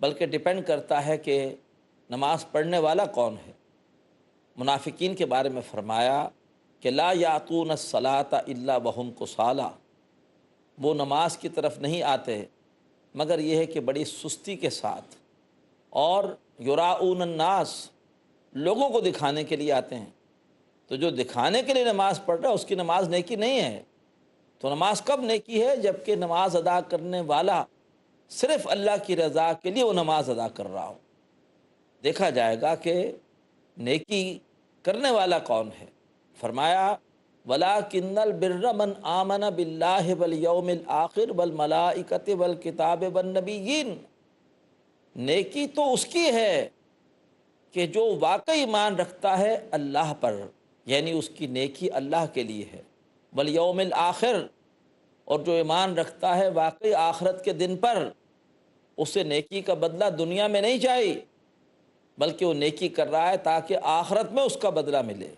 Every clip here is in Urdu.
بلکہ ڈپینڈ کرتا ہے کہ نماز پڑھنے والا کون ہے۔ منافقین کے بارے میں فرمایا کہ لا یاتون الصلاۃ الا وہم کسالى، وہ نماز کی طرف نہیں آتے مگر یہ ہے کہ بڑی سستی کے ساتھ، اور یراؤن الناس، لوگوں کو دکھانے کے لیے آتے ہیں۔ تو جو دکھانے کے لیے نماز پڑھ رہا ہے اس کی نماز نیکی نہیں ہے۔ تو نماز کب نیکی ہے؟ جب کہ نماز ادا کرنے والا صرف اللہ کی رضا کے لیے وہ نماز ادا کر رہا ہو۔ دیکھا جائے گا کہ نیکی کرنے والا کون ہے۔ فرمایا وَلَٰكِنَّ الْبِرَّ مَنْ آمَنَ بِاللَّهِ وَالْيَوْمِ الْآخِرِ وَالْمَلَائِكَةِ وَالْكِتَابِ وَالنَّبِيِّينَ، نیکی تو اس کی ہے کہ جو واقعی ایمان رکھتا ہے اللہ پر، یعنی اس کی نیکی اللہ کے لیے ہے۔ والیوم الآخر، اور جو ایمان رکھتا ہے واقعی آخرت کے دن پر، اسے نیکی کا بدلہ دنیا میں نہیں چاہیے، بلکہ وہ نیکی کر رہا ہے تاکہ آخرت میں اس کا بدلہ ملے۔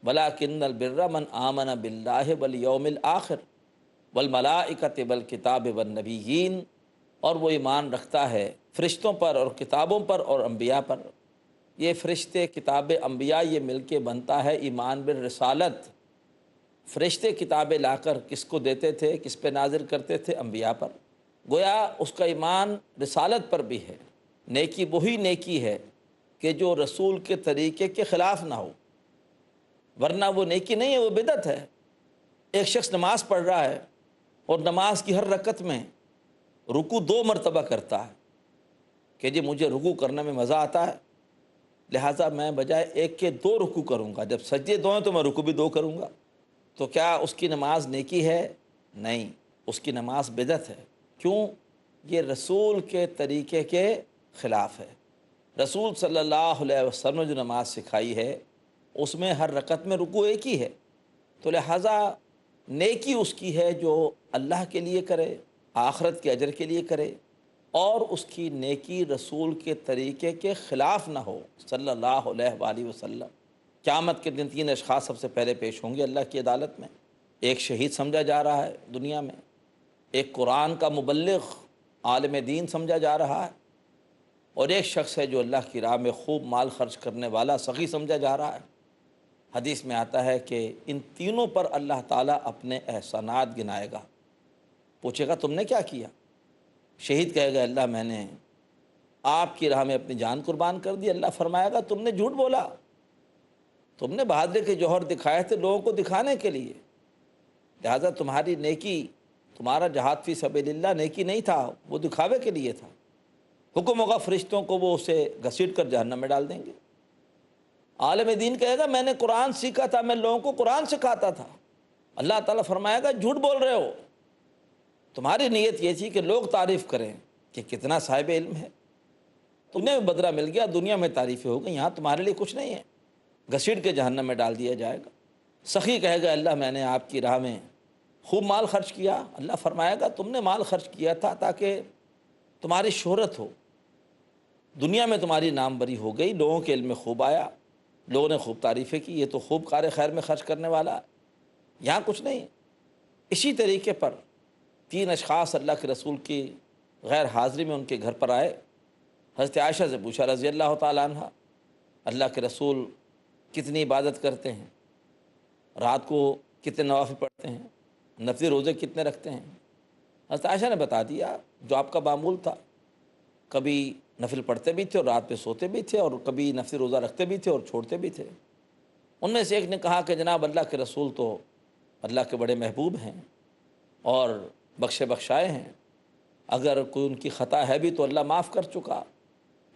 وَلَٰكِنَّ الْبِرَّ مَنْ آمَنَ بِاللَّهِ وَالْيَوْمِ الْآخِرِ وَالْمَلَائِكَةِ وَالْكِتَابِ وَالنَّبِيِّينَ، اور وہ ایمان رکھتا ہے فرشتوں پر اور کتابوں پر اور انبیاء پر۔ یہ فرشتے، کتاب، انبیاء، یہ مل کے بنتا ہے ایمان بالرسالت۔ فرشتے کتابیں لا کر کس کو دیتے تھے، کس پہ نازل کرتے تھے؟ انبیاء پر۔ گویا اس کا ایمان رسالت پر بھی ہے۔ نیکی وہی نیکی ہے کہ جو رسول کے طریقے کے خلاف نہ ہو، ورنہ وہ نیکی نہیں ہے، وہ بدعت ہے۔ ایک شخص نماز پڑھ رہا ہے اور نماز کی ہر رکعت میں رکوع 2 مرتبہ کرتا ہے کہ جی مجھے رکوع کرنے میں مزہ آتا ہے، لہٰذا میں بجائے ایک کے 2 رکوع کروں گا، جب سجدے 2 ہیں تو میں رکوع بھی 2 کروں گا۔ تو کیا اس کی نماز نیکی ہے؟ نہیں، اس کی نماز بدعت ہے۔ کیوں؟ یہ رسول کے طریقے کے خلاف ہے۔ رسول صلی اللہ علیہ وسلم نے جو نماز سکھائی ہے اس میں ہر رکعت میں رکوع ایک ہی ہے، تو لہٰذا نیکی اس کی ہے جو اللہ کے لیے کرے، آخرت کے اجر کے لیے کرے، اور اس کی نیکی رسول کے طریقے کے خلاف نہ ہو صلی اللہ علیہ وآلہ وسلم۔ قیامت کے دن 3 اشخاص سب سے پہلے پیش ہوں گے اللہ کی عدالت میں۔ ایک شہید سمجھا جا رہا ہے دنیا میں، ایک قرآن کا مبلغ، عالم دین سمجھا جا رہا ہے، اور ایک شخص ہے جو اللہ کی راہ میں خوب مال خرچ کرنے والا سخی سمجھا جا رہا ہے۔ حدیث میں آتا ہے کہ ان تینوں پر اللہ تعالیٰ اپنے احسانات گنائے گا، پوچھے گا تم نے کیا کیا؟ شہید کہے گا اللہ میں نے آپ کی راہ میں اپنی جان قربان کر دی۔ اللہ فرمائے گا تم نے جھوٹ بولا، تم نے بہادری کے جوہر دکھائے تھے لوگوں کو دکھانے کے لیے، لہذا تمہاری نیکی، تمہارا جہاد فی سبیل اللہ نیکی نہیں تھا، وہ دکھاوے کے لیے تھا۔ حکم ہوگا فرشتوں کو، وہ اسے گھسیٹ کر جہنم میں ڈال دیں گے۔ عالم دین کہے گا میں نے قرآن سیکھا تھا، میں لوگوں کو قرآن سکھاتا تھا۔ اللہ تعالیٰ فرمائے گا جھوٹ بول رہے ہو، تمہاری نیت یہ تھی کہ لوگ تعریف کریں کہ کتنا صاحب علم ہے، تمہیں بدلہ مل گیا، دنیا میں تعریفیں ہو گئی، یہاں تمہارے لیے کچھ نہیں ہے، گھسیٹ کے جہنم میں ڈال دیا جائے گا۔ سخی کہے گا اللہ میں نے آپ کی راہ میں خوب مال خرچ کیا۔ اللہ فرمائے گا تم نے مال خرچ کیا تھا تاکہ تمہاری شہرت ہو، دنیا میں تمہاری نام بری ہو گئی، لوگوں کے علم میں خوب آیا، لوگوں نے خوب تعریفیں کی، یہ تو خوب کار خیر میں خرچ کرنے والا ہے، یہاں کچھ نہیں۔ اسی طریقے پر 3 اشخاص اللہ کے رسول کی غیر حاضری میں ان کے گھر پر آئے۔ حضرت عائشہ سے پوچھا رضی اللہ تعالیٰ عنہ، اللہ کے رسول کتنی عبادت کرتے ہیں، رات کو کتنے نوافل پڑھتے ہیں، نفلی روزے کتنے رکھتے ہیں؟ حضرت عائشہ نے بتا دیا جو آپ کا معمول تھا، کبھی نفل پڑھتے بھی تھے اور رات پہ سوتے بھی تھے، اور کبھی نفلی روزہ رکھتے بھی تھے اور چھوڑتے بھی تھے۔ ان میں سے ایک نے کہا کہ جناب اللہ کے رسول تو اللہ کے بڑے محبوب ہیں اور بخشے بخشائے ہیں، اگر کوئی ان کی خطا ہے بھی تو اللہ معاف کر چکا۔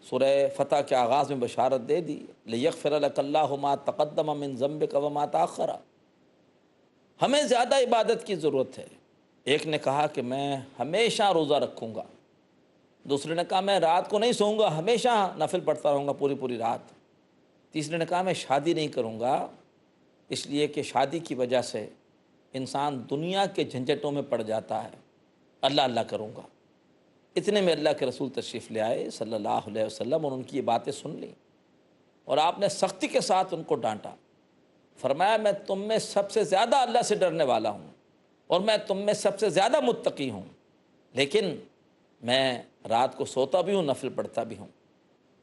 سورہ فتح کے آغاز میں بشارت دے دی لِیَغْفِرَ لَكَ اللَّهُ مَا تَقَدَّمَ مِن ذَنبِكَ وَمَا تَأَخَّرَ۔ ہمیں زیادہ عبادت کی ضرورت ہے۔ ایک نے کہا کہ میں ہمیشہ روزہ رکھوں گا، دوسرے نے کہا میں رات کو نہیں سوؤں گا، ہمیشہ نفل پڑھتا رہوں گا پوری پوری رات، تیسرے نے کہا میں شادی نہیں کروں گا، اس لیے کہ شادی کی وجہ سے انسان دنیا کے جھنجھٹوں میں پڑ جاتا ہے، اللہ اللہ کروں گا۔ اتنے میں اللہ کے رسول تشریف لے آئے صلی اللہ علیہ وسلم، اور ان کی یہ باتیں سن لیں، اور آپ نے سختی کے ساتھ ان کو ڈانٹا۔ فرمایا میں تم میں سب سے زیادہ اللہ سے ڈرنے والا ہوں، اور میں تم میں سب سے زیادہ متقی ہوں، لیکن میں رات کو سوتا بھی ہوں، نفل پڑھتا بھی ہوں،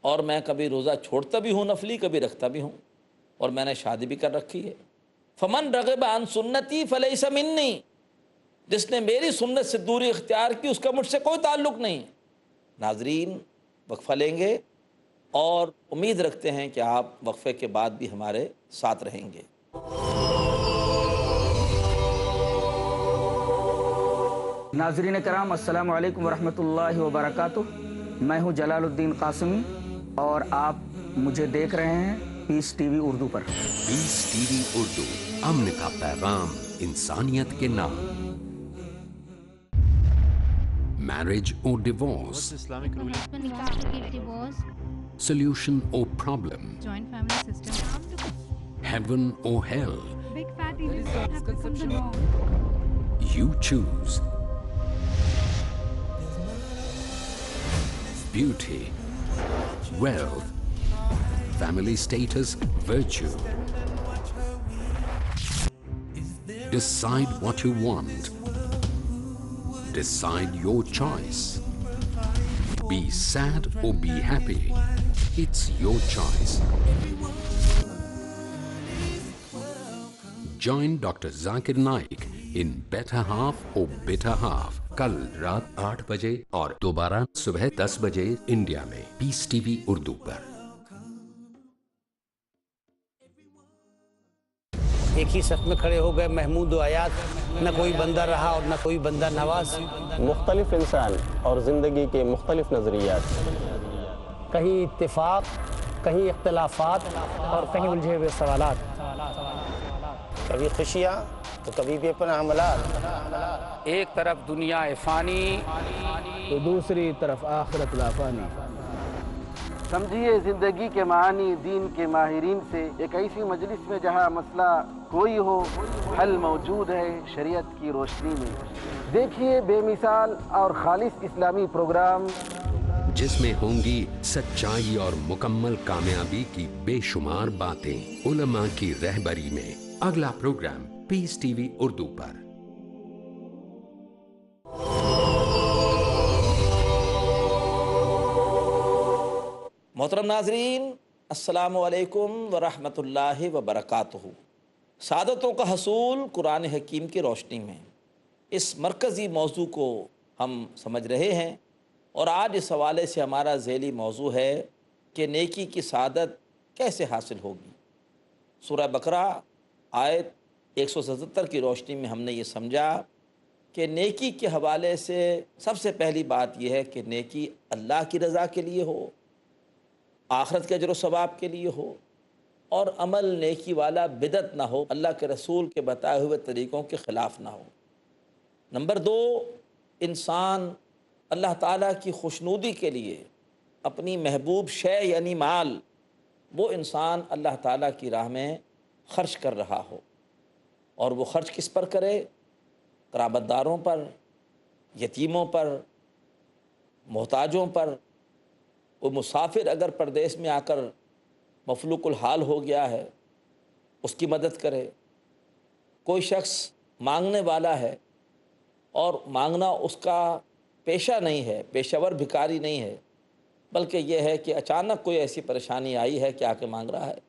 اور میں کبھی روزہ چھوڑتا بھی ہوں نفلی، کبھی رکھتا بھی ہوں، اور میں نے شادی بھی کر رکھی ہے۔ فمن رغب عن سنتی فلیس منی، جس نے میری سنت سے دوری اختیار کی اس کا مجھ سے کوئی تعلق نہیں۔ ناظرین، وقفہ لیں گے اور امید رکھتے ہیں کہ آپ وقفے کے بعد بھی ہمارے ساتھ رہیں گے۔ ناظرین کرام، السلام علیکم ورحمۃ اللہ وبرکاتہ۔ میں ہوں جلال الدین قاسمی اور آپ مجھے دیکھ رہے ہیں پیس ٹی وی اردو پر۔ پیس ٹی وی اردو، امن کا پیغام انسانیت کے نام۔ میرج اور divorce, solution or problem, joint family system, heaven or hell, big fat events have become the norm. you choose. Beauty, wealth, family status, virtue. Decide what you want. Decide your choice. Be sad or be happy. It's your choice. Join Dr. Zakir Naik in Better Half or Bitter Half. کل رات 8 بجے اور دوبارہ صبح 10 بجے انڈیا میں، پیس ٹی وی اردو پر۔ ایک ہی صف میں کھڑے ہو گئے محمود و آیات، نہ کوئی بندہ رہا اور نہ کوئی بندہ نواز۔ مختلف انسان اور زندگی کے مختلف نظریات، کہیں اتفاق، کہیں اختلافات اور کہیں الجھے ہوئے سوالات، کبھی خوشیاں تو کبھی بے پناہ حملات۔ ایک طرف دنیا فانی تو دوسری طرف آخرت لا فانی۔ سمجھیے زندگی کے معانی دین کے ماہرین سے، ایک ایسی مجلس میں جہاں مسئلہ کوئی ہو حل موجود ہے شریعت کی روشنی میں۔ دیکھیے بے مثال اور خالص اسلامی پروگرام، جس میں ہوں گی سچائی اور مکمل کامیابی کی بے شمار باتیں علماء کی رہبری میں۔ اگلا پروگرام پیس ٹی وی اردو پر۔ محترم ناظرین، السلام علیکم ورحمۃ اللہ وبرکاتہ۔ سعادتوں کا حصول قرآن حکیم کی روشنی میں اس مرکزی موضوع کو ہم سمجھ رہے ہیں، اور آج اس حوالے سے ہمارا ذیلی موضوع ہے کہ نیکی کی سعادت کیسے حاصل ہوگی۔ سورہ بقرہ آیت 177 کی روشنی میں ہم نے یہ سمجھا کہ نیکی کے حوالے سے سب سے پہلی بات یہ ہے کہ نیکی اللہ کی رضا کے لیے ہو، آخرت کے اجر و ثواب کے لیے ہو، اور عمل نیکی والا بدعت نہ ہو، اللہ کے رسول کے بتائے ہوئے طریقوں کے خلاف نہ ہو۔ نمبر 2، انسان اللہ تعالیٰ کی خوشنودی کے لیے اپنی محبوب شے یعنی مال، وہ انسان اللہ تعالیٰ کی راہ میں خرچ کر رہا ہو، اور وہ خرچ کس پر کرے؟ قرابت داروں پر، یتیموں پر، محتاجوں پر۔ وہ مسافر اگر پردیس میں آ کر مفلوق الحال ہو گیا ہے، اس کی مدد کرے۔ کوئی شخص مانگنے والا ہے اور مانگنا اس کا پیشہ نہیں ہے، پیشہ ور بھکاری نہیں ہے، بلکہ یہ ہے کہ اچانک کوئی ایسی پریشانی آئی ہے کہ آ کے مانگ رہا ہے،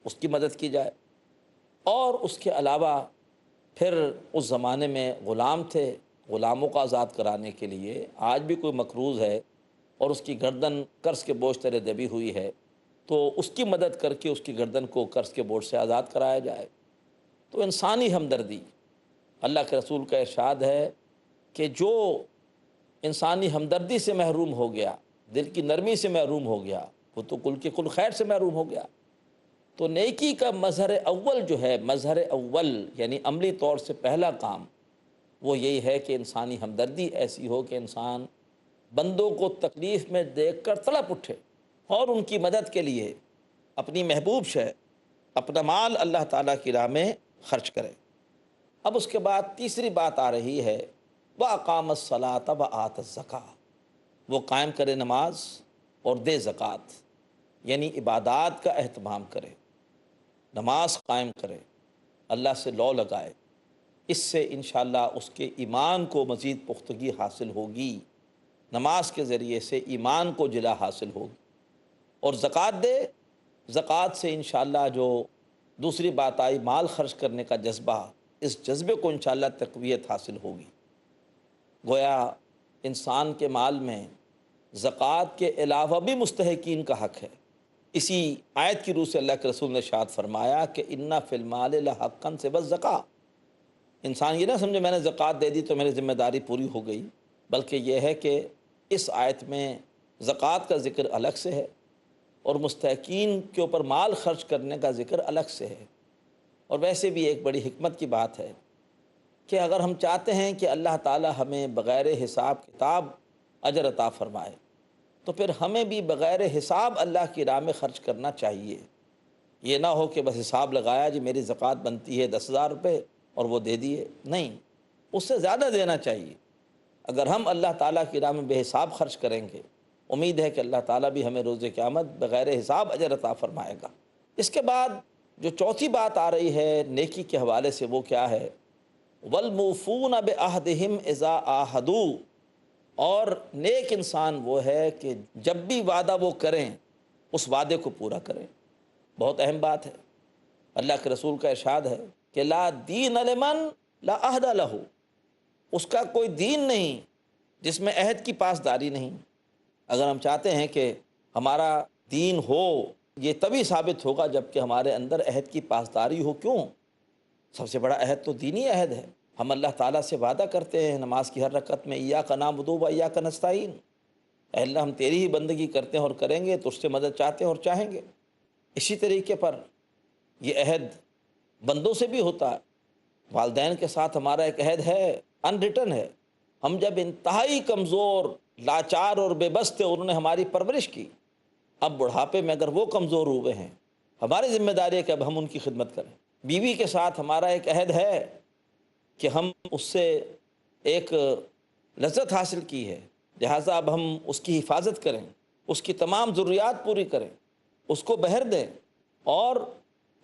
اس کی مدد کی جائے۔ اور اس کے علاوہ پھر اس زمانے میں غلام تھے، غلاموں کو آزاد کرانے کے لیے آج بھی کوئی مقروض ہے اور اس کی گردن قرض کے بوجھ تلے دبی ہوئی ہے، تو اس کی مدد کر کے اس کی گردن کو قرض کے بوجھ سے آزاد کرایا جائے۔ تو انسانی ہمدردی، اللہ کے رسول کا ارشاد ہے کہ جو انسانی ہمدردی سے محروم ہو گیا، دل کی نرمی سے محروم ہو گیا، وہ تو کل کے کل خیر سے محروم ہو گیا۔ تو نیکی کا مظہر اول جو ہے، مظہر اول یعنی عملی طور سے پہلا کام، وہ یہی ہے کہ انسانی ہمدردی ایسی ہو کہ انسان بندوں کو تکلیف میں دیکھ کر تڑپ اٹھے اور ان کی مدد کے لیے اپنی محبوب شے، اپنا مال اللہ تعالیٰ کی راہ میں خرچ کرے۔ اب اس کے بعد تیسری بات آ رہی ہے، وَأَقَامَ الصَّلَاةَ وَآتَ الزَّكَاةَ، وہ قائم کرے نماز اور دے زکوٰۃ، یعنی عبادات کا اہتمام کرے، نماز قائم کرے، اللہ سے لو لگائے۔ اس سے انشاءاللہ اس کے ایمان کو مزید پختگی حاصل ہوگی۔ نماز کے ذریعے سے ایمان کو جلا حاصل ہوگی، اور زکوٰۃ دے، زکوٰۃ سے انشاءاللہ جو دوسری بات آئی مال خرچ کرنے کا جذبہ، اس جذبے کو انشاءاللہ تقویت حاصل ہوگی۔ گویا انسان کے مال میں زکوٰۃ کے علاوہ بھی مستحقین کا حق ہے۔ اسی آیت کی روح سے اللہ کے رسول نے ارشاد فرمایا کہ اِنَّ فِی الْمَالِ لَحَقًّا سِوَى الزَّکَاۃ۔ انسان یہ نہ سمجھے میں نے زکوٰۃ دے دی تو میری ذمہ داری پوری ہو گئی، بلکہ یہ ہے کہ اس آیت میں زکوٰۃ کا ذکر الگ سے ہے اور مستحقین کے اوپر مال خرچ کرنے کا ذکر الگ سے ہے۔ اور ویسے بھی ایک بڑی حکمت کی بات ہے کہ اگر ہم چاہتے ہیں کہ اللہ تعالی ہمیں بغیر حساب کتاب اجر عطا فرمائے تو پھر ہمیں بھی بغیر حساب اللہ کی راہ میں خرچ کرنا چاہیے۔ یہ نہ ہو کہ بس حساب لگایا جی میری زکوٰۃ بنتی ہے 10,000 روپے اور وہ دے دیے، نہیں، اس سے زیادہ دینا چاہیے۔ اگر ہم اللہ تعالیٰ کی راہ میں بے حساب خرچ کریں گے، امید ہے کہ اللہ تعالیٰ بھی ہمیں روز قیامت بغیر حساب اجر عطا فرمائے گا۔ اس کے بعد جو چوتھی بات آ رہی ہے نیکی کے حوالے سے، وہ کیا ہے؟ وَالْمُوفُونَ بِعَهْدِهِمْ إِذَا عَاهَدُوا، اور نیک انسان وہ ہے کہ جب بھی وعدہ وہ کریں اس وعدے کو پورا کریں۔ بہت اہم بات ہے، اللہ کے رسول کا ارشاد ہے کہ لا دین لمن لا عہد لہ، اس کا کوئی دین نہیں جس میں عہد کی پاسداری نہیں۔ اگر ہم چاہتے ہیں کہ ہمارا دین ہو، یہ تبھی ثابت ہوگا جب کہ ہمارے اندر عہد کی پاسداری ہو۔ کیوں؟ سب سے بڑا عہد تو دینی عہد ہے۔ ہم اللہ تعالیٰ سے وعدہ کرتے ہیں نماز کی ہر رکعت میں، ایاک نعبد و ایاک نستعین، اے اللہ ہم تیری ہی بندگی کرتے ہیں اور کریں گے، تو اس سے مدد چاہتے ہیں اور چاہیں گے۔ اسی طریقے پر یہ عہد بندوں سے بھی ہوتا ہے۔ والدین کے ساتھ ہمارا ایک عہد ہے، ان ریٹن ہے۔ ہم جب انتہائی کمزور، لاچار اور بے بس تھے، انہوں نے ہماری پرورش کی، اب بڑھاپے میں اگر وہ کمزور ہوئے ہیں، ہماری ذمہ داری ہے کہ اب ہم ان کی خدمت کریں۔ بیوی کے ساتھ ہمارا ایک عہد ہے کہ ہم اس سے ایک لذت حاصل کی ہے، لہٰذا اب ہم اس کی حفاظت کریں، اس کی تمام ضروریات پوری کریں، اس کو بہر دیں، اور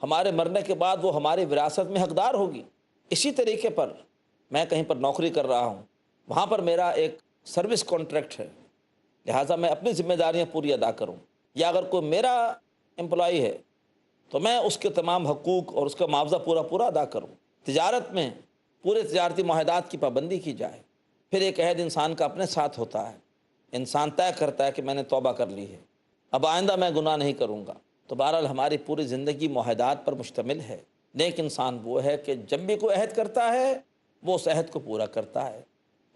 ہمارے مرنے کے بعد وہ ہماری وراثت میں حقدار ہوگی۔ اسی طریقے پر میں کہیں پر نوکری کر رہا ہوں، وہاں پر میرا ایک سروس کانٹریکٹ ہے، لہٰذا میں اپنی ذمہ داریاں پوری ادا کروں۔ یا اگر کوئی میرا امپلائی ہے تو میں اس کے تمام حقوق اور اس کا معاوضہ پورا ادا کروں۔ تجارت میں پورے تجارتی معاہدات کی پابندی کی جائے۔ پھر ایک عہد انسان کا اپنے ساتھ ہوتا ہے، انسان طے کرتا ہے کہ میں نے توبہ کر لی ہے، اب آئندہ میں گناہ نہیں کروں گا۔ تو بہرحال ہماری پوری زندگی معاہدات پر مشتمل ہے۔ نیک انسان وہ ہے کہ جب بھی کوئی عہد کرتا ہے وہ اس عہد کو پورا کرتا ہے،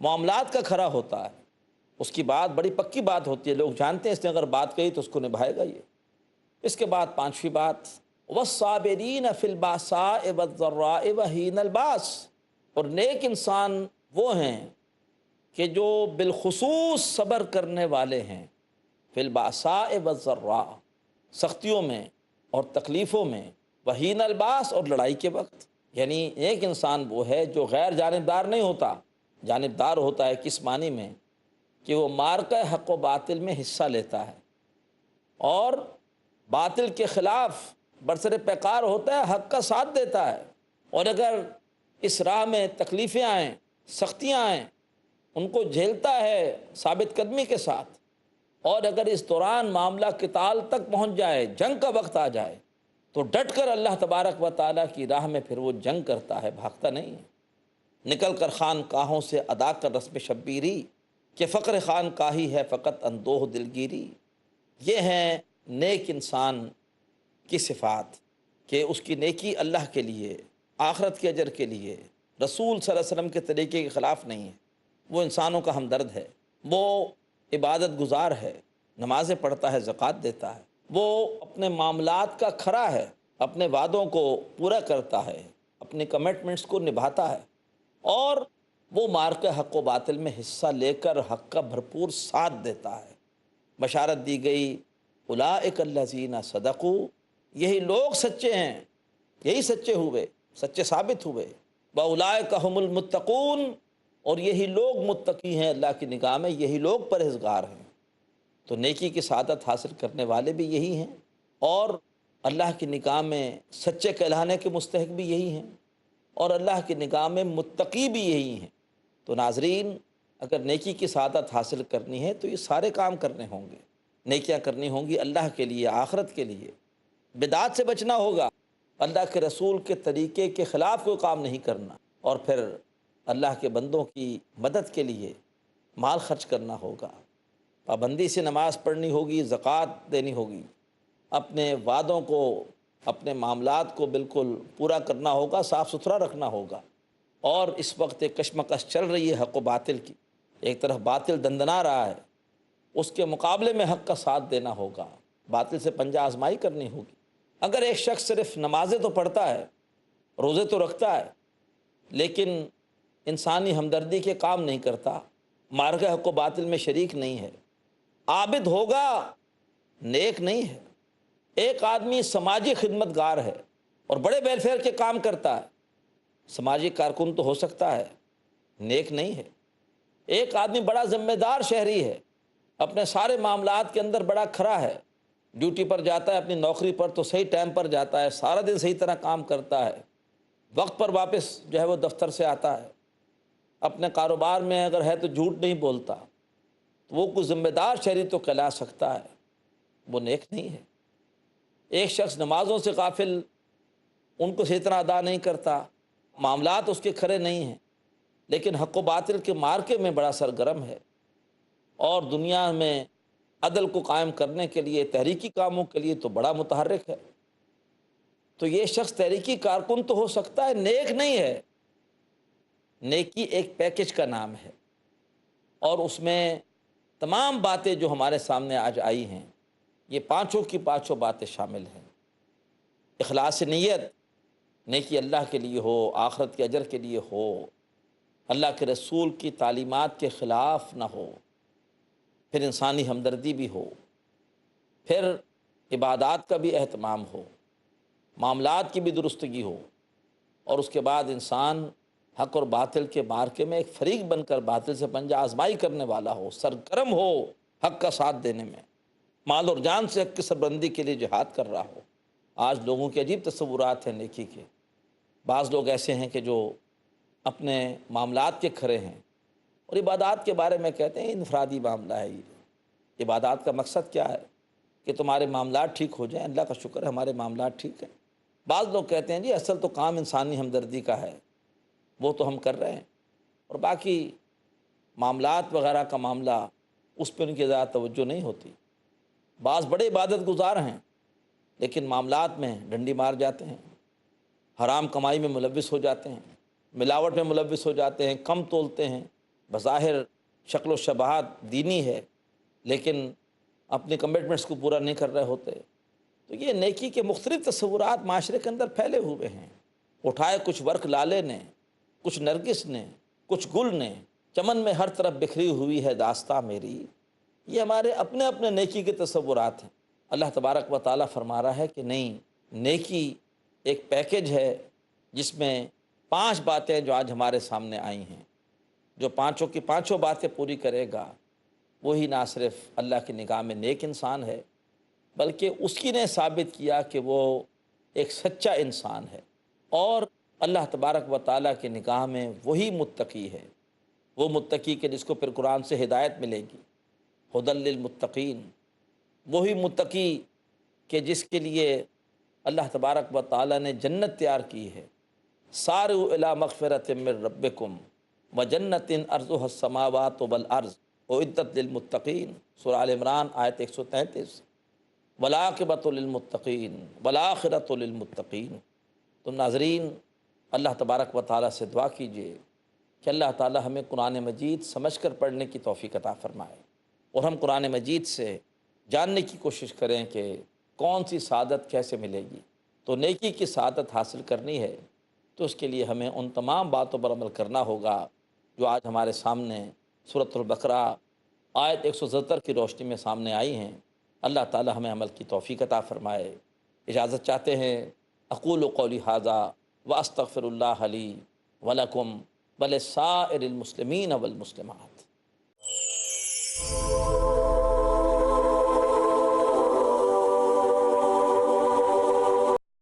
معاملات کا کھرا ہوتا ہے، اس کی بات بڑی پکی بات ہوتی ہے، لوگ جانتے ہیں اس نے اگر بات کہی تو اس کو نبھائے گا یہ۔ اس کے بعد پانچویں بات، وَالصَّابِرِينَ فِي الْبَأْسَاءِ وَالضَّرَّاءِ وَحِينَ الْبَأْسِ، اور نیک انسان وہ ہیں کہ جو بالخصوص صبر کرنے والے ہیں، فی البأساء والضراء، سختیوں میں اور تکلیفوں میں، وحین الباس، اور لڑائی کے وقت۔ یعنی ایک انسان وہ ہے جو غیر جانبدار نہیں ہوتا، جانبدار ہوتا ہے کس معنی میں کہ وہ مارکہ حق و باطل میں حصہ لیتا ہے اور باطل کے خلاف برسر پیکار ہوتا ہے، حق کا ساتھ دیتا ہے، اور اگر اس راہ میں تکلیفیں آئیں، سختیاں آئیں، ان کو جھیلتا ہے ثابت قدمی کے ساتھ، اور اگر اس دوران معاملہ قتال تک پہنچ جائے، جنگ کا وقت آ جائے، تو ڈٹ کر اللہ تبارک و تعالیٰ کی راہ میں پھر وہ جنگ کرتا ہے، بھاگتا نہیں ہے۔ نکل کر خان کاہوں سے ادا کر رسم شبیری، کہ فقر خان کاہی ہے فقط اندوہ دلگیری۔ یہ ہیں نیک انسان کی صفات کہ اس کی نیکی اللہ کے لیے، آخرت کے اجر کے لیے، رسول صلی اللہ علیہ وسلم کے طریقے کے خلاف نہیں ہے۔ وہ انسانوں کا ہمدرد ہے، وہ عبادت گزار ہے، نمازیں پڑھتا ہے، زکوٰۃ دیتا ہے، وہ اپنے معاملات کا کھرا ہے، اپنے وعدوں کو پورا کرتا ہے، اپنے کمٹمنٹس کو نبھاتا ہے، اور وہ مارکہ حق و باطل میں حصہ لے کر حق کا بھرپور ساتھ دیتا ہے۔ بشارت دی گئی، اولئک الذین صدقوا، یہی لوگ سچے ہیں، یہی سچے ہوئے، سچے ثابت ہوئے، واولئک ھم المتقون، اور یہی لوگ متقی ہیں اللہ کی نگاہ میں، یہی لوگ پرہیزگار ہیں۔ تو نیکی کی سعادت حاصل کرنے والے بھی یہی ہیں، اور اللہ کی نگاہ میں سچے کہلانے کے مستحق بھی یہی ہیں، اور اللہ کی نگاہ میں متقی بھی یہی ہیں۔ تو ناظرین، اگر نیکی کی سعادت حاصل کرنی ہے تو یہ سارے کام کرنے ہوں گے. نیکیاں کرنی ہوں گی اللہ کے لیے، آخرت کے لیے. بدعات سے بچنا ہوگا، اللہ کے رسول کے طریقے کے خلاف کوئی کام نہیں کرنا. اور پھر اللہ کے بندوں کی مدد کے لیے مال خرچ کرنا ہوگا، پابندی سے نماز پڑھنی ہوگی، زکوٰۃ دینی ہوگی، اپنے وعدوں کو، اپنے معاملات کو بالکل پورا کرنا ہوگا، صاف ستھرا رکھنا ہوگا. اور اس وقت ایک کشمکش چل رہی ہے حق و باطل کی، ایک طرف باطل دندنا رہا ہے، اس کے مقابلے میں حق کا ساتھ دینا ہوگا، باطل سے پنجہ آزمائی کرنی ہوگی. اگر ایک شخص صرف نمازیں تو پڑھتا ہے، روزے تو رکھتا ہے، لیکن انسانی ہمدردی کے کام نہیں کرتا، معرکہ حق و باطل میں شریک نہیں ہے، عابد ہوگا، نیک نہیں ہے. ایک آدمی سماجی خدمت گار ہے اور بڑے ویلفیئر کے کام کرتا ہے، سماجی کارکن تو ہو سکتا ہے، نیک نہیں ہے. ایک آدمی بڑا ذمہ دار شہری ہے، اپنے سارے معاملات کے اندر بڑا کھرا ہے، ڈیوٹی پر جاتا ہے، اپنی نوکری پر تو صحیح ٹائم پر جاتا ہے، سارا دن صحیح طرح کام کرتا ہے، وقت پر واپس جو ہے وہ دفتر سے آتا ہے، اپنے کاروبار میں اگر ہے تو جھوٹ نہیں بولتا، تو وہ کوئی ذمہ دار شہری تو کہلا سکتا ہے، وہ نیک نہیں ہے. ایک شخص نمازوں سے غافل، ان کو صحیح طرح ادا نہیں کرتا، معاملات اس کے کھرے نہیں ہیں، لیکن حق و باطل کے مارکے میں بڑا سرگرم ہے اور دنیا میں عدل کو قائم کرنے کے لیے، تحریکی کاموں کے لیے تو بڑا متحرک ہے. تو یہ شخص تحریکی کارکن تو ہو سکتا ہے، نیک نہیں ہے. نیکی ایک پیکج کا نام ہے اور اس میں تمام باتیں جو ہمارے سامنے آج آئی ہیں، یہ پانچوں کی پانچوں باتیں شامل ہیں. اخلاص نیت، نیکی اللہ کے لیے ہو، آخرت کے اجر کے لیے ہو، اللہ کے رسول کی تعلیمات کے خلاف نہ ہو، پھر انسانی ہمدردی بھی ہو، پھر عبادات کا بھی اہتمام ہو، معاملات کی بھی درستگی ہو، اور اس کے بعد انسان حق اور باطل کے مارکے میں ایک فریق بن کر باطل سے پنجہ آزمائی کرنے والا ہو، سرگرم ہو حق کا ساتھ دینے میں، مال اور جان سے حق کی سربلندی کے لیے جہاد کر رہا ہو. آج لوگوں کے عجیب تصورات ہیں نیکی کے. بعض لوگ ایسے ہیں کہ جو اپنے معاملات کے کھرے ہیں اور عبادات کے بارے میں کہتے ہیں انفرادی معاملہ ہے. یہ عبادات کا مقصد کیا ہے؟ کہ تمہارے معاملات ٹھیک ہو جائیں. اللہ کا شکر ہے ہمارے معاملات ٹھیک ہیں. بعض لوگ کہتے ہیں جی اصل تو کام انسانی ہمدردی کا ہے، وہ تو ہم کر رہے ہیں، اور باقی معاملات وغیرہ کا معاملہ اس پہ ان کی زیادہ توجہ نہیں ہوتی. بعض بڑے عبادت گزار ہیں لیکن معاملات میں ڈنڈی مار جاتے ہیں، حرام کمائی میں ملوث ہو جاتے ہیں، ملاوٹ میں ملوث ہو جاتے ہیں، کم تولتے ہیں، بظاہر شکل و شباہت دینی ہے لیکن اپنے کمٹمنٹس کو پورا نہیں کر رہے ہوتے. تو یہ نیکی کے مختلف تصورات معاشرے کے اندر پھیلے ہوئے ہیں. اٹھائے کچھ ورق لالے نے، کچھ نرگس نے، کچھ گل نے، چمن میں ہر طرف بکھری ہوئی ہے داستاں میری. یہ ہمارے اپنے اپنے نیکی کے تصورات ہیں. اللہ تبارک و تعالیٰ فرما رہا ہے کہ نہیں، نیکی ایک پیکج ہے جس میں 5 باتیں جو آج ہمارے سامنے آئی ہیں، جو پانچوں کی پانچوں باتیں پوری کرے گا وہی نہ صرف اللہ کی نگاہ میں نیک انسان ہے بلکہ اس کی نے ثابت کیا کہ وہ ایک سچا انسان ہے، اور اللہ تبارک و تعالیٰ کی نگاہ میں وہی متقی ہے، وہ متقی کہ جس کو پھر قرآن سے ہدایت ملے گی، ہدی للمتقین، وہی متقی کہ جس کے لیے اللہ تبارک و تعالیٰ نے جنت تیار کی ہے. سارعوا الی مغفرۃ من ربکم وجنۃ عرضها السماوات والارض اعدت للمتقین، سورہ آل عمران آیت 133. والعاقبۃ للمتقین والآخرۃ للمتقین. تو ناظرین، اللہ تبارک و تعالیٰ سے دعا کیجیے کہ اللہ تعالیٰ ہمیں قرآن مجید سمجھ کر پڑھنے کی توفیق عطا فرمائے، اور ہم قرآن مجید سے جاننے کی کوشش کریں کہ کون سی سعادت کیسے ملے گی. تو نیکی کی سعادت حاصل کرنی ہے تو اس کے لیے ہمیں ان تمام باتوں پر عمل کرنا ہوگا جو آج ہمارے سامنے سورۃ البقرہ آیت 170 کی روشنی میں سامنے آئی ہیں. اللہ تعالی ہمیں عمل کی توفیق عطا فرمائے. اجازت چاہتے ہیں. اقول قولی ھذا واستغفر اللہ لی ولکم ولسائر المسلمین والمسلمات.